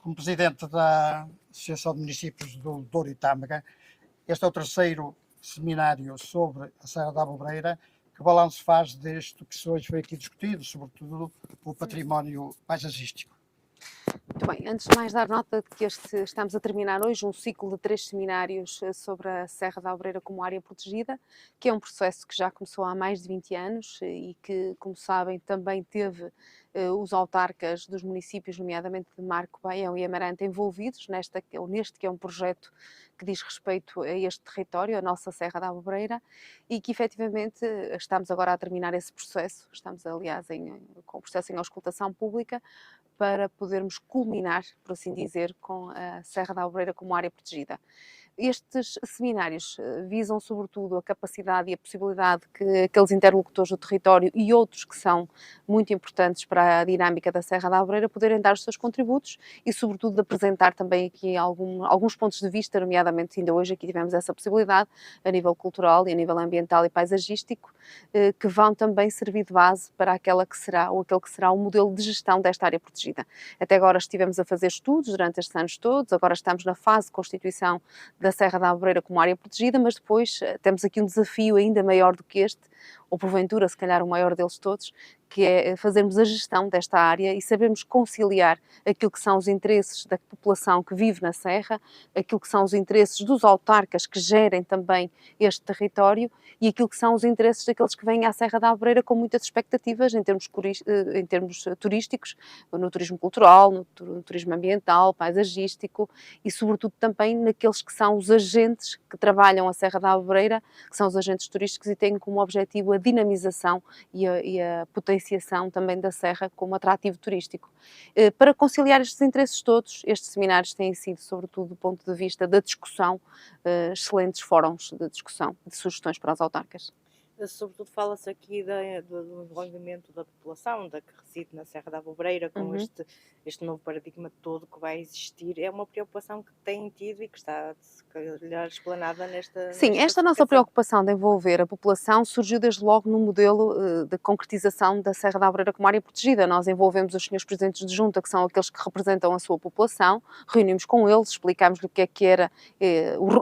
como presidente da Associação de Municípios do Douro e Tâmega, este é o terceiro seminário sobre a Serra da Aboboreira. Que balanço faz deste que hoje foi aqui discutido, sobretudo o património paisagístico? Muito bem, antes de mais dar nota de que estamos a terminar hoje um ciclo de 3 seminários sobre a Serra da Aboboreira como área protegida, que é um processo que já começou há mais de 20 anos e que, como sabem, também teve os autarcas dos municípios, nomeadamente de Marco, Baião e Amarante, envolvidos neste que é um projeto que diz respeito a este território, a nossa Serra da Aboboreira, e que efetivamente estamos agora a terminar esse processo, estamos aliás com o processo em auscultação pública, para podermos culminar, por assim dizer, com a Serra da Aboboreira como área protegida. Estes seminários visam, sobretudo, a capacidade e a possibilidade que aqueles interlocutores do território e outros que são muito importantes para a dinâmica da Serra da Aboboreira poderem dar os seus contributos e, sobretudo, de apresentar também aqui alguns pontos de vista, nomeadamente, ainda hoje aqui tivemos essa possibilidade, a nível cultural e a nível ambiental e paisagístico, que vão também servir de base para aquele que será o modelo de gestão desta área protegida. Até agora estivemos a fazer estudos durante estes anos todos, agora estamos na fase de constituição da Serra da Aboboreira como área protegida, mas depois temos aqui um desafio ainda maior do que este, ou porventura, se calhar o maior deles todos, que é fazermos a gestão desta área e sabermos conciliar aquilo que são os interesses da população que vive na Serra, aquilo que são os interesses dos autarcas que gerem também este território e aquilo que são os interesses daqueles que vêm à Serra da Aboboreira com muitas expectativas em termos turísticos, no turismo cultural, no turismo ambiental, paisagístico e, sobretudo, também naqueles que são os agentes que trabalham a Serra da Aboboreira, que são os agentes turísticos e têm como objetivo a dinamização e a potenciação também da Serra como atrativo turístico. Para conciliar estes interesses todos, estes seminários têm sido, sobretudo, do ponto de vista da discussão, excelentes fóruns de discussão, de sugestões para as autarcas. Sobretudo fala-se aqui do envolvimento da população, da que reside na Serra da Aboboreira, com este novo paradigma todo que vai existir. É uma preocupação que têm tido e que está, se calhar, explanada nesta... Sim, esta nossa preocupação de envolver a população surgiu desde logo no modelo de concretização da Serra da Aboboreira como área protegida. Nós envolvemos os senhores presidentes de junta, que são aqueles que representam a sua população, reunimos com eles, explicámos-lhe o que era,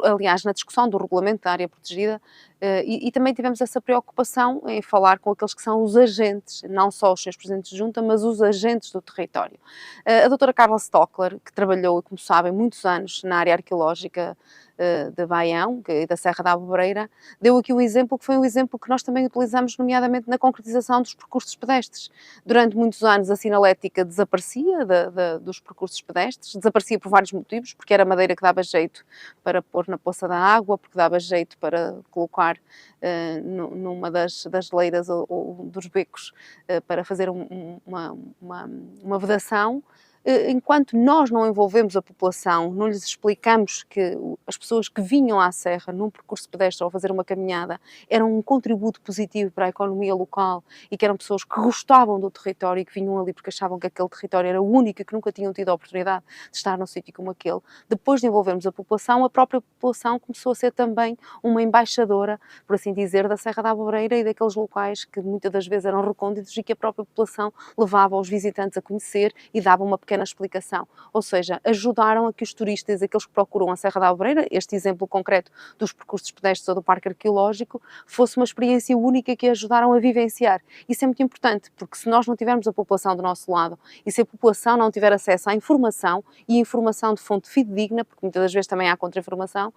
aliás, na discussão do regulamento da área protegida, e também tivemos essa preocupação em falar com aqueles que são os agentes, não só os senhores presidentes de junta, mas os agentes do território. A doutora Carla Stockler, que trabalhou, como sabem, muitos anos na área arqueológica de Baião e da Serra da Aboboreira, deu aqui um exemplo que foi um exemplo que nós também utilizamos, nomeadamente na concretização dos percursos pedestres. Durante muitos anos a sinalética desaparecia dos percursos pedestres, desaparecia por vários motivos, porque era madeira que dava jeito para pôr na poça da água, porque dava jeito para colocar numa das leiras ou dos becos para fazer uma vedação. Enquanto nós não envolvemos a população, não lhes explicamos que as pessoas que vinham à Serra num percurso pedestre ou fazer uma caminhada eram um contributo positivo para a economia local e que eram pessoas que gostavam do território e que vinham ali porque achavam que aquele território era único e que nunca tinham tido a oportunidade de estar num sítio como aquele. Depois de envolvermos a população, a própria população começou a ser também uma embaixadora, por assim dizer, da Serra da Aboboreira e daqueles locais que muitas das vezes eram recônditos e que a própria população levava os visitantes a conhecer e dava uma pequena explicação, ou seja, ajudaram a que os turistas, aqueles que procuram a Serra da Aboboreira, este exemplo concreto dos percursos pedestres ou do Parque Arqueológico, fosse uma experiência única que ajudaram a vivenciar. Isso é muito importante, porque se nós não tivermos a população do nosso lado e se a população não tiver acesso à informação e informação de fonte fidedigna, porque muitas das vezes também há contra-informação,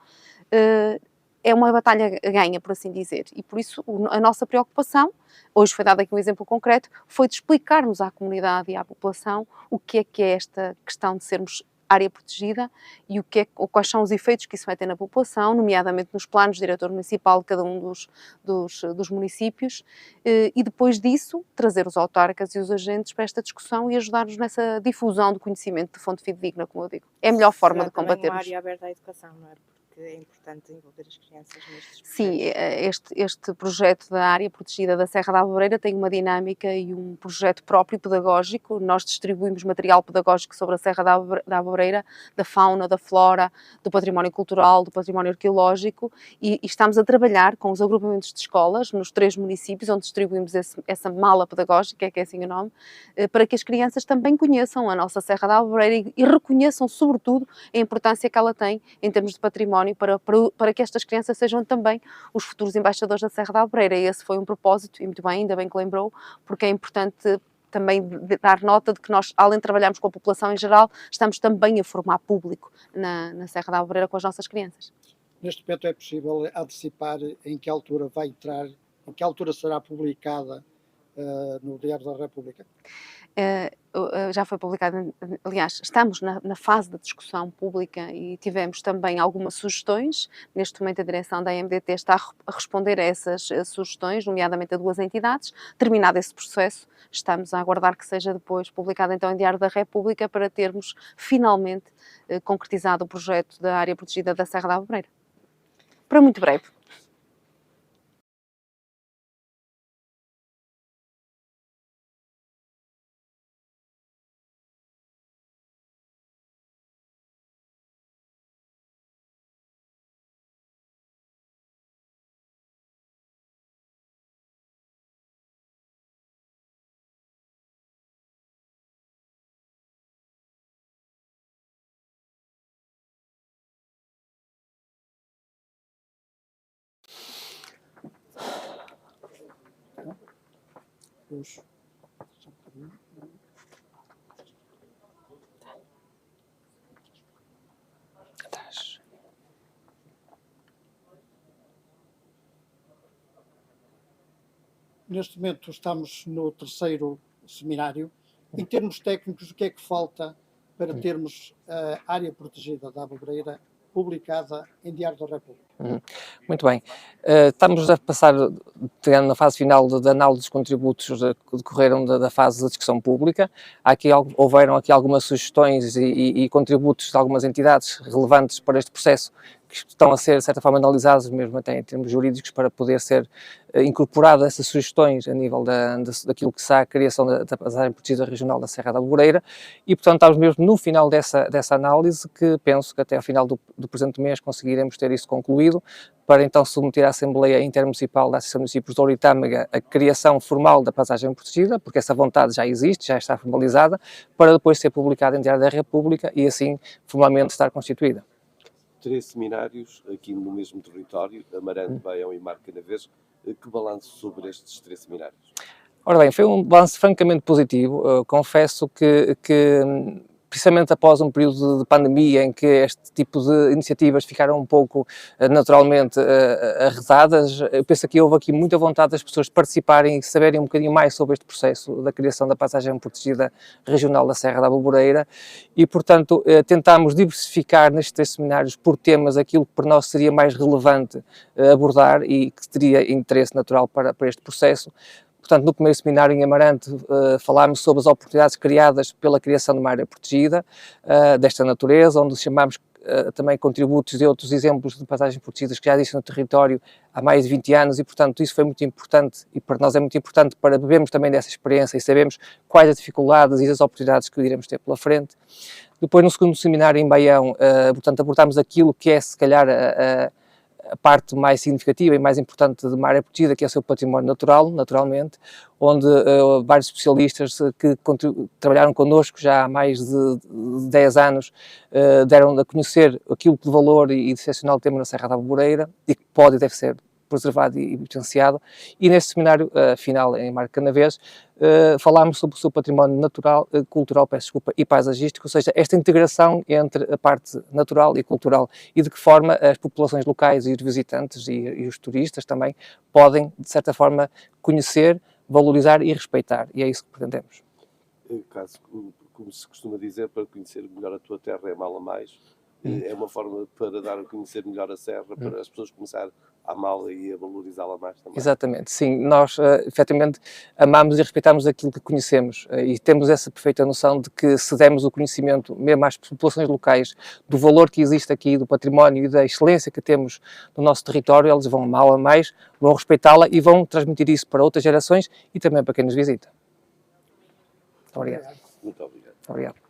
é uma batalha ganha, por assim dizer, e por isso a nossa preocupação, hoje foi dado aqui um exemplo concreto, foi de explicarmos à comunidade e à população o que é esta questão de sermos área protegida e quais são os efeitos que isso vai ter na população, nomeadamente nos planos de diretor municipal de cada um dos municípios, e depois disso trazer os autarcas e os agentes para esta discussão e ajudar-nos nessa difusão do conhecimento de fonte fidedigna, como eu digo. É a melhor forma de combatermos. Uma área aberta à educação, não é? é importante envolver as crianças nestes Sim, projetos. este projeto da área protegida da Serra da Alvoreira tem uma dinâmica e um projeto próprio pedagógico. Nós distribuímos material pedagógico sobre a Serra da Alvoreira, da fauna, da flora, do património cultural, do património arqueológico e estamos a trabalhar com os agrupamentos de escolas nos 3 municípios onde distribuímos essa mala pedagógica, que é assim o nome, para que as crianças também conheçam a nossa Serra da Alvoreira e reconheçam, sobretudo, a importância que ela tem em termos de património para que estas crianças sejam também os futuros embaixadores da Serra da Alvoreira. E esse foi um propósito, e muito bem, ainda bem que lembrou, porque é importante também dar nota de que nós, além de trabalharmos com a população em geral, estamos também a formar público na Serra da Alvoreira com as nossas crianças. Neste momento é possível antecipar em que altura vai entrar, em que altura será publicada no Diário da República? Já foi publicado, aliás, estamos na fase da discussão pública e tivemos também algumas sugestões. Neste momento, a direção da AMDT está a responder a essas sugestões, nomeadamente a 2 entidades. Terminado esse processo, estamos a aguardar que seja depois publicado então em Diário da República para termos finalmente concretizado o projeto da área protegida da Serra da Alvoreira. Para muito breve. Os- Neste momento estamos no 3º seminário. Em termos técnicos, o que é que falta para termos a área protegida da Abobreira publicada em Diário da República? Muito bem. Estamos a passar, na fase final de análise dos contributos que decorreram da fase da discussão pública. Houveram aqui algumas sugestões e contributos de algumas entidades relevantes para este processo que estão a ser, de certa forma, analisados, mesmo até em termos jurídicos, para poder ser incorporado essas sugestões a nível daquilo que será a criação da passagem protegida regional da Serra da Alvoreira e, portanto, estamos mesmo no final dessa análise que penso que até ao final do presente mês conseguiremos ter isso concluído para então submeter à Assembleia Intermunicipal da Associação de Municípios de Ouro e Tâmega a criação formal da passagem protegida, porque essa vontade já existe, já está formalizada, para depois ser publicada em Diário da República e assim formalmente estar constituída. 3 seminários aqui no mesmo território, Amarante, Baião e Mar Canavês. Que balanço sobre estes 3 seminários? Ora bem, foi um balanço francamente positivo. Confesso que precisamente após um período de pandemia em que este tipo de iniciativas ficaram um pouco naturalmente arredadas, eu penso que houve aqui muita vontade das pessoas participarem e saberem um bocadinho mais sobre este processo da criação da passagem protegida regional da Serra da Alvoreira e, portanto, tentámos diversificar nestes 3 seminários por temas aquilo que para nós seria mais relevante abordar e que teria interesse natural para este processo. Portanto, no primeiro seminário em Amarante falámos sobre as oportunidades criadas pela criação de uma área protegida desta natureza, onde chamámos também contributos de outros exemplos de passagens protegidas que já existem no território há mais de 20 anos e, portanto, isso foi muito importante e para nós é muito importante para bebermos também dessa experiência e sabermos quais as dificuldades e as oportunidades que iremos ter pela frente. Depois, no segundo seminário em Baião, portanto, abordámos aquilo que é, se calhar, a parte mais significativa e mais importante de uma área protegida, que é o seu património natural, naturalmente, onde vários especialistas que trabalharam connosco já há mais de 10 anos deram a conhecer aquilo de valor e de excepcional temos na Serra da Alvoreira e que pode e deve ser preservado e potenciado. E neste seminário final em Mar Canavês falámos sobre o seu património natural, cultural, e paisagístico, ou seja, esta integração entre a parte natural e cultural e de que forma as populações locais e os visitantes e os turistas também podem, de certa forma, conhecer, valorizar e respeitar. E é isso que pretendemos. Caso, como se costuma dizer, para conhecer melhor a tua terra é mal a mais. É uma forma para dar a conhecer melhor a serra, para as pessoas começarem amá-la e a valorizá-la mais também. Exatamente, sim. Nós, efetivamente, amamos e respeitamos aquilo que conhecemos e temos essa perfeita noção de que se dermos o conhecimento, mesmo às populações locais, do valor que existe aqui, do património e da excelência que temos no nosso território, eles vão amá-la mais, vão respeitá-la e vão transmitir isso para outras gerações e também para quem nos visita. Muito obrigado. Muito obrigado. Obrigado.